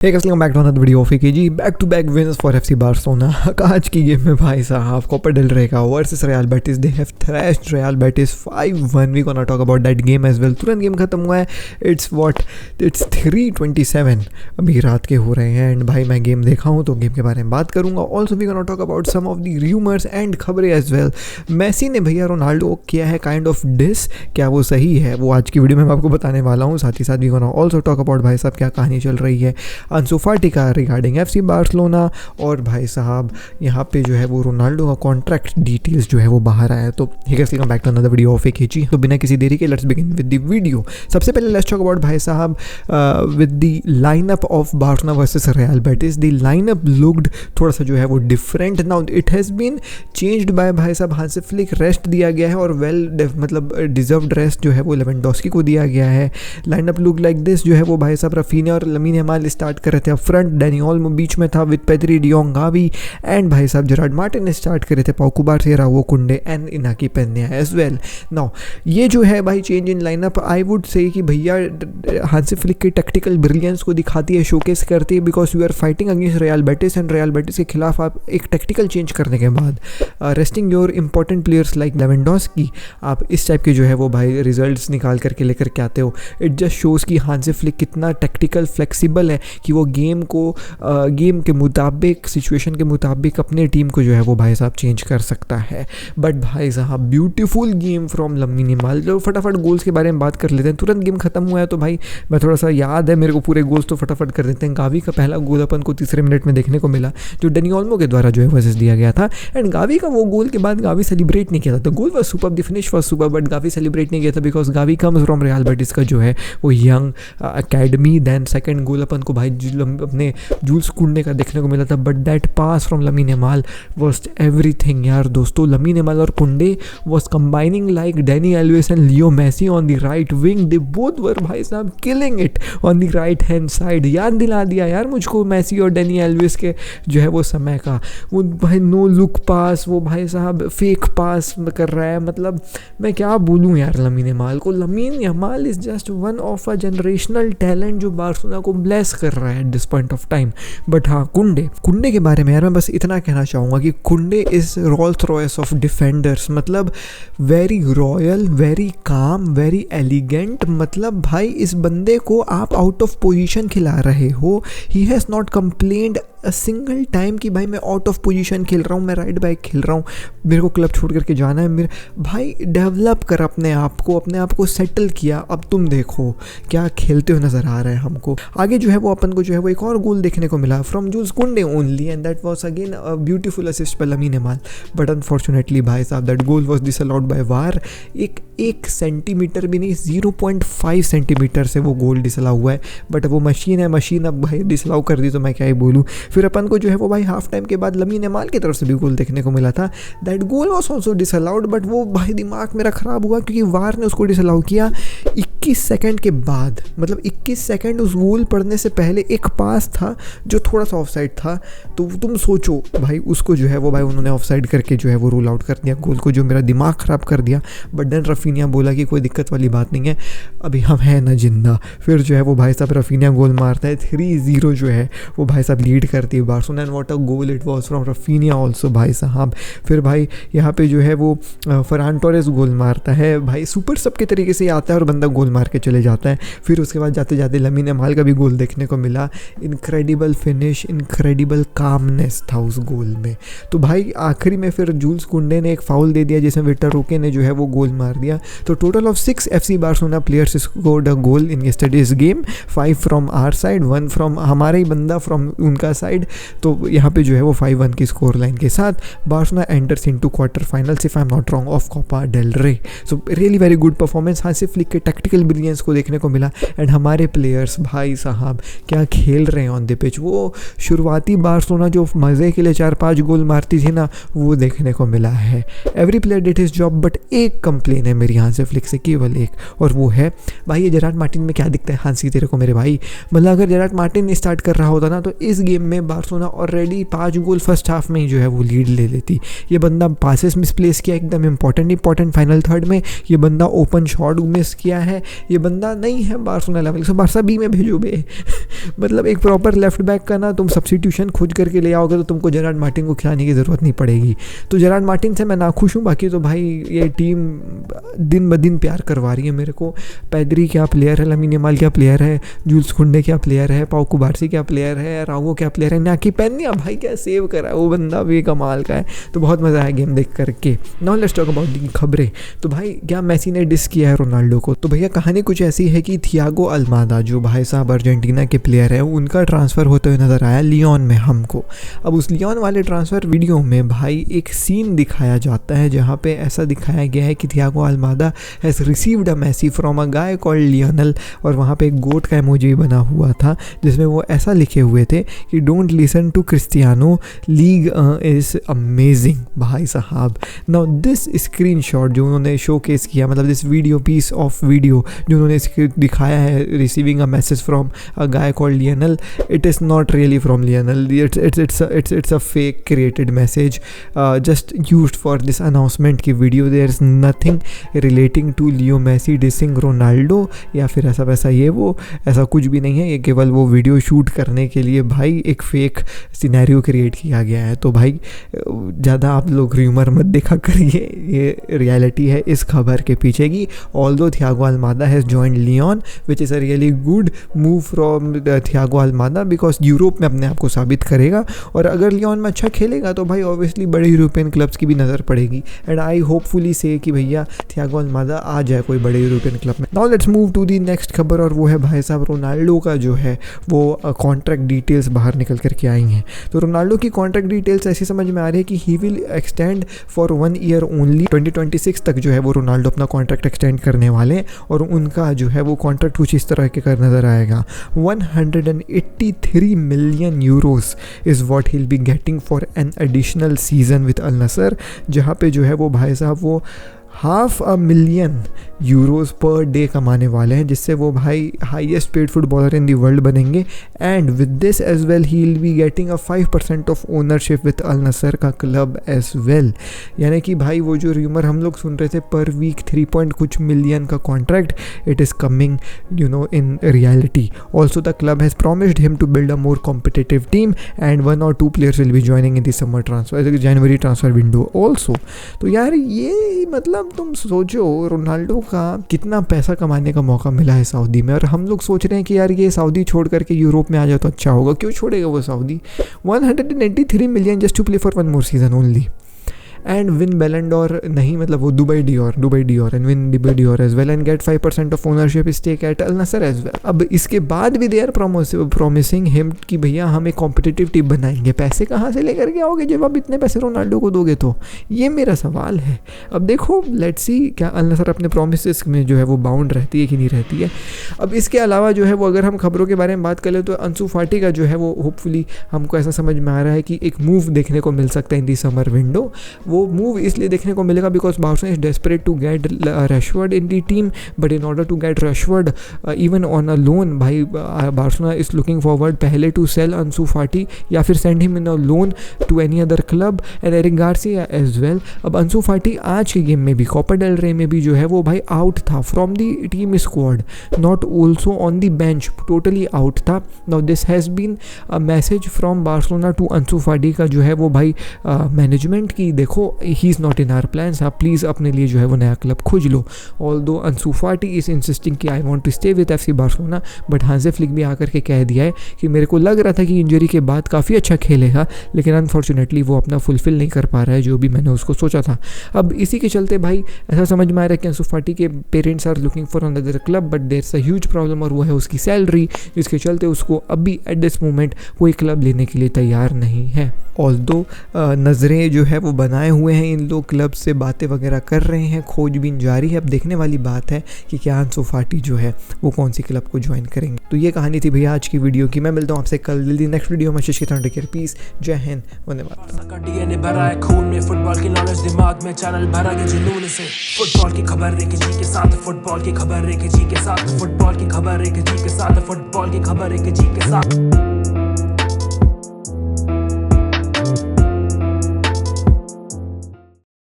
Hey guys, welcome back to another video of AKG. Back to back wins for FC Barcelona. आज की game में भाई साहब Copa del Rey का versus Real Betis. They have thrashed Real Betis 5-1. We gonna talk about that game as well. तुरंत game खत्म हुआ है. इट्स 3:27 अभी रात के हो रहे हैं. एंड भाई मैं गेम देखा हूँ तो गेम के बारे में बात करूँगा. Also we gonna talk about some of the rumours and खबरें एज वेल. मेसी ने भैया रोनाल्डो को किया है काइंड ऑफ डिस. क्या वो सही है? वो आज की वीडियो में मैं आपको बताने वाला हूँ. साथ ही साथ we gonna also talk about भाई साहब क्या कहानी चल रही है अंसु फाटी का रिगार्डिंग एफसी बार्सिलोना. और भाई साहब यहाँ पे जो है वो रोनाल्डो का कॉन्ट्रैक्ट डिटेल्स जो है वो बाहर आया है. तो welcome back to another video of AKG. तो बिना किसी देरी के let's begin with the video. सबसे पहले लेट्स टॉक अबाउट भाई साहब with the lineup of Barcelona versus Real Betis. The lineup looked थोड़ा सा जो है वो different. Now it has been changed by भाई साहब हांसी फ्लिक. रेस्ट दिया गया है और मतलब डिजर्व्ड रेस्ट जो है वो लेवेंडोस्की को दिया गया है. Lineup look like this. जो है वो भाई साहब रफीनिया और लमीन यमाल स्टार्ट कर रहे थे अप फ्रंट. डैनी ओल्मो बीच में था with Pedri, de Jong, Gavi. And भाई साहब जेरार्ड मार्टिन ने स्टार्ट करे थे. पाउ Cubarsi, Araujo Kounde and Inaki Pena as well. Now ये जो है भाई change in lineup I would say कि भैया हांसी फ्लिक के टैक्टिकल ब्रिलियंस को दिखाती है, शोकेस करती है. Because you are fighting against Real Betis and Real Betis के खिलाफ आप एक टैक्टिकल चेंज करने के बाद resting your important players like Lewandowski आप इस टाइप के जो है वो भाई रिजल्ट्स निकाल करके लेकर के आते हो. इट जस्ट शोज़ कि हांसी फ्लिक कितना टैक्टिकल फ्लेक्सिबल है कि वो गेम के मुताबिक, सिचुएशन के मुताबिक अपने टीम को जो है वो भाई साहब चेंज कर सकता है. बट भाई साहब beautiful game from Lamine Yamal. जो फटाफट गोल्स के बारे में बात कर लेते हैं. तुरंत गेम खत्म हुआ है तो भाई मैं थोड़ा सा याद है मेरे को पूरे गोल्स तो फटाफट कर देते हैं. गावी का पहला गोल अपन को तीसरे मिनट में देखने को मिला जो डैनी ओल्मो के द्वारा जो है वैसे दिया गया था. एंड गावी का वो गोल के बाद गावी सेलिब्रेट नहीं किया था. तो goal was super, the finish was super, but Gavi celebrate नहीं किया था because Gavi comes from Real Betis का जो है वो young academy. Then second goal अपन को भाई अपने जूल्स कुंडे का देखने को मिला था. But that pass from Lamine Yamal was everything यार दोस्तों. लमीन यमाल और Kounde was combining like Dani Alves and Leo Messi on the right wing. They both were भाई साहब killing it on the right hand side. याद दिला दिया यार मुझको मेसी और डैनी एल्वेस के जो है वो समय का. वो भाई नो लुक पास, वो भाई साहब फेक पास कर रहा है. मतलब मैं क्या बोलूँ यार लमीन यमाल को. Lamin Yamal is just one of a generational talent जो बार्सिलोना को ब्लेस कर रहा है at this point of time. But हाँ कुंडे के बारे में यार मैं बस इतना कहना चाहूँगा कि Kounde is Rolls Royce of defenders. मतलब very royal, very calm, very elegant. मतलब भाई इस बंदे को आप आउट ऑफ पोजीशन खिला रहे हो. He has not complained a single time कि भाई मैं आउट ऑफ पोजीशन खेल रहा हूँ, मैं राइट बैक खेल रहा हूँ, मेरे को क्लब छोड़ करके जाना है. मेरे भाई डेवलप कर अपने आप को सेटल किया. अब तुम देखो क्या खेलते हुए नज़र आ रहा है हमको. आगे जो है वो अपन को जो है वो एक और गोल देखने को मिला from Jules Kounde only and that was again a beautiful assist by Lamine Yamal. But unfortunately भाई साहब that goal was disallowed by VAR. एक सेंटीमीटर भी नहीं, 0.5 सेंटीमीटर से वो गोल डिसअलाउ हुआ है. बट वो मशीन अब भाई डिसअलाउ कर दी तो मैं क्या ही बोलूँ. फिर अपन को जो है वो भाई हाफ टाइम के बाद लमीन यमाल की तरफ से भी गोल देखने को मिला था. That goal was also disallowed. But वो भाई दिमाग मेरा ख़राब हुआ क्योंकि वार ने उसको डिसअलाउ किया 21 सेकंड के बाद. मतलब 21 सेकंड उस गोल पड़ने से पहले एक पास था जो थोड़ा सा ऑफसाइड था. तो तुम सोचो भाई उसको जो है वो भाई उन्होंने ऑफसाइड करके जो है वो रूल आउट कर दिया गोल को, जो मेरा दिमाग ख़राब कर दिया. बट देन रफीनिया बोला कि कोई दिक्कत वाली बात नहीं है, अभी हम हैं ना जिंदा. फिर जो है वो भाई साहब रफीनिया गोल मारता है. 3-0 जो है वो भाई साहब लीड करती है Barcelona. And what a goal it was from Raphinha also भाई साहब. फिर भाई यहाँ पे जो है वो फरहान टोरेस गोल मारता है. भाई सुपर सब के तरीके से आता है और बंदा गोल मार के चले जाता है. फिर उसके बाद जाते जाते लमीन यमाल का भी गोल देखने को मिला. इनक्रेडिबल फिनिश, इनक्रेडिबल कामनेस था उस गोल में. तो भाई आखिरी में फिर जूल्स कुंडे ने एक फाउल दे दिया जिसमें विक्टर रोके ने जो है वो गोल मार दिया. तो total of 6 FC Barcelona players scored a goal in yesterday's game. 5 from our side, 1 from हमारा ही बंदा फ्रॉम उनका साइड. तो यहाँ पे जो है वो 5-1 की स्कोर लाइन के साथ Barcelona enters into quarter finals if I am not wrong of Copa del Rey. So really very good performance. Hansi Flick के टैक्टिकल ब्रिलियंस को देखने को मिला. एंड हमारे प्लेयर्स भाई साहब क्या खेल रहे हैं ऑन द पिच. वो शुरुआती बार्सिलोना जो मज़े के लिए 4-5 गोल मारती थी ना वो देखने को मिला है. Every player did his job. But एक कंप्लेन है मेरी हांसी फ्लिक से, केवल एक, और वो है भाई ये जेरार्ड मार्टिन में क्या दिखता है हांसी तेरे को मेरे भाई. मतलब अगर जेरार्ड मार्टिन स्टार्ट कर रहा होता ना तो इस गेम में बार्सिलोना ऑलरेडी 5 गोल फर्स्ट हाफ में ही जो है वो लीड ले लेती. ये बंदा पासेस मिसप्लेस किया एकदम इंपॉर्टेंट फाइनल थर्ड में. ये बंदा ओपन शॉट मिस किया है. ये बंदा नहीं है बार्सिलोना लेवल, सो बारसा बी में भेजो बे। मतलब एक प्रॉपर लेफ्ट बैक का ना तुम सब्स्टिट्यूशन खोज करके ले आओगे तो तुमको जेरार्ड मार्टिन को खिलाने की ज़रूरत नहीं पड़ेगी। तो जेरार्ड मार्टिन से मैं नाखुश हूँ, बाकी तो भाई ये टीम दिन ब दिन प्यार करवा रही है मेरे को। पेड्री क्या प्लेयर है, लामिन यमाल क्या प्लेयर है, जूल्स कुंडे क्या प्लेयर है, पाउ कुबार्सी क्या प्लेयर है, रागो क्या प्लेयर है, नाकी पेन्या भाई क्या सेव करा है, वो बंदा भी कमाल का है। तो बहुत मज़ा आया गेम देख करके। Now let's talk about the खबरें। तो भाई क्या मेसी ने डिस किया है रोनाल्डो को? तो भैया कहानी कुछ ऐसी है कि थियागो अल्मादा जो भाई साहब अर्जेंटीना के प्लेयर है, उनका ट्रांसफ़र होते हुए नज़र आया लियोन में हमको। अब उस लियोन वाले ट्रांसफ़र वीडियो में भाई एक सीन दिखाया जाता है जहाँ पे ऐसा दिखाया गया है कि Thiago Almada has received a Messi from a guy called Lionel, और वहाँ पे एक गोट का इमोजी बना हुआ था जिसमें वो ऐसा लिखे हुए थे कि don't listen to Cristiano, league is amazing. भाई साहब नाउ दिस स्क्रीनशॉट जो उन्होंने शोकेस किया, मतलब this video piece of video जो उन्होंने दिखाया है receiving a message from a guy called Lionel, it is not really from Lionel, it's a fake created message just used for this announcement की वीडियो। there is nothing relating to Leo Messi dissing Ronaldo या फिर ऐसा वैसा ये वो, ऐसा कुछ भी नहीं है। ये केवल वो वीडियो शूट करने के लिए भाई एक फेक सिनेरियो क्रिएट किया गया है। तो भाई ज़्यादा आप लोग र्यूमर मत देखा करिए, ये रियलिटी है इस खबर के पीछे की। Although Thiago Almada has joined Lyon which is a really good move from Thiago Almada because Europe में अपने आप को साबित करेगा, और अगर लियोन में अच्छा खेलेगा तो भाई ऑब्वियसली बड़े यूरोपियन क्लब्स की भी नज़र पड़ेगी। एंड आई होपफुली से कि भैया थियागो अल्मादा आ जाए कोई बड़े यूरोपियन क्लब में। Now let's move to the next खबर, और वो है भाई साहब रोनाल्डो का जो है वो कॉन्ट्रैक्ट डिटेल्स बाहर निकल करके आई हैं। तो रोनाल्डो की कॉन्ट्रैक्ट डिटेल्स ऐसी समझ में आ रही है कि he will extend for 1 year only. 2026 तक जो है वो रोनाल्डो अपना कॉन्ट्रैक्ट एक्सटेंड करने वाले हैं, और उनका जो है वो कॉन्ट्रैक्ट कुछ इस तरह के कर नज़र आएगा। 183 million Euros is what he'll be getting for an additional season with Al Nassr, जहाँ पे जो है वो भाई साहब वो $500,000 यूरोज़ पर डे कमाने वाले हैं, जिससे वो भाई highest paid footballer in the world बनेंगे। And with this as well he will be getting a 5% of ownership with Al Nassr का क्लब एज वेल। यानी कि भाई वो जो र्यूमर हम लोग सुन रहे थे पर वीक 3 पॉइंट कुछ मिलियन का contract, it is coming in reality. Also the club has promised him to build a more competitive team and 1 or 2 players will be joining in the summer transfer January transfer window also. तो यार ये मतलब तुम सोचो Ronaldo का कितना पैसा कमाने का मौका मिला है सऊदी में, और हम लोग सोच रहे हैं कि यार ये सऊदी छोड़ करके यूरोप में आ जाए तो अच्छा होगा। क्यों छोड़ेगा वो सऊदी? 183 मिलियन just to play for 1 more season only and win Ballon d'Or, मतलब वो Dubai Dior and win Dubai Dior as well and get 5% of ownership stake at Al Nassr as well. अब इसके बाद भी they are promising him कि भैया हम एक कॉम्पिटिटिव टीम बनाएंगे। पैसे कहाँ से लेकर के आओगे जब आप इतने पैसे रोनाल्डो को दोगे? तो ये मेरा सवाल है। अब देखो लेट्स सी क्या अल नसर अपने प्रोमिस में जो है वो बाउंड रहती है कि नहीं रहती है। अब इसके अलावा जो है वो अगर हम खबरों के बारे में बात करें तो अंसू फाटी का जो है वो होपफुली हमको ऐसा समझ में आ रहा है कि एक मूव देखने को मिल सकता है इन दी समर विंडो। वो मूव इसलिए देखने को मिलेगा because Barcelona is desperate to get Rashford in the team, but in order to get Rashford even on a loan, भाई बार्सिलोना इज लुकिंग फॉरवर्ड पहले टू सेल अंसू फाटी या फिर send him in a loan to any other club and Eric Garcia as well. अब Ansu फाटी आज के game में भी कोपा डेल रे में भी जो है वो भाई आउट था from the team squad, not also on the bench, totally out था। Now this has been a message from Barcelona to Ansu Fati का जो है वो भाई मैनेजमेंट की देखो he is not in our plans, आप प्लीज़ अपने लिए जो है वो नया क्लब खोज लो। ऑल्दो अंसू फाटी इज़ इंसिस्टिंग कि I want to stay with FC Barcelona, but Hansi Flick भी आकर के कह दिया है कि मेरे को लग रहा था कि इंजरी के बाद काफ़ी अच्छा खेलेगा, लेकिन अनफॉर्चुनेटली वो अपना फुलफिल नहीं कर पा रहा है जो भी मैंने उसको सोचा था। अब इसी के चलते भाई ऐसा समझ में आ रहा है कि अंसू फाटी के parents are looking for another club, but there is a huge problem, और वो है उसकी सैलरी, जिसके चलते उसको अभी एट दिस मोमेंट कोई क्लब लेने के लिए तैयार नहीं है। ऑल्दो नज़रें जो है वो बनाए हुए हैं इन लोग, क्लब से बातें वगैरह कर रहे हैं, खोजबीन जारी है। अब देखने वाली बात है कि क्या अंसू फाटी जो है वो कौन सी क्लब को ज्वाइन करेंगे। तो ये कहानी थी भैया आज की वीडियो की। मैं मिलता हूँ आपसे कल जल्दी नेक्स्ट वीडियो में। शिश के पीस, जय हिंद, धन्यवाद। डीएनए भरा है खून में, फुटबॉल की नॉलेज दिमाग में, चैनल भरा के जुनून से। फुटबॉल की खबर एक जी के साथ, फुटबॉल की खबर एक जी के साथ, फुटबॉल की खबर एक जी के साथ, फुटबॉल की खबर एक जी के साथ।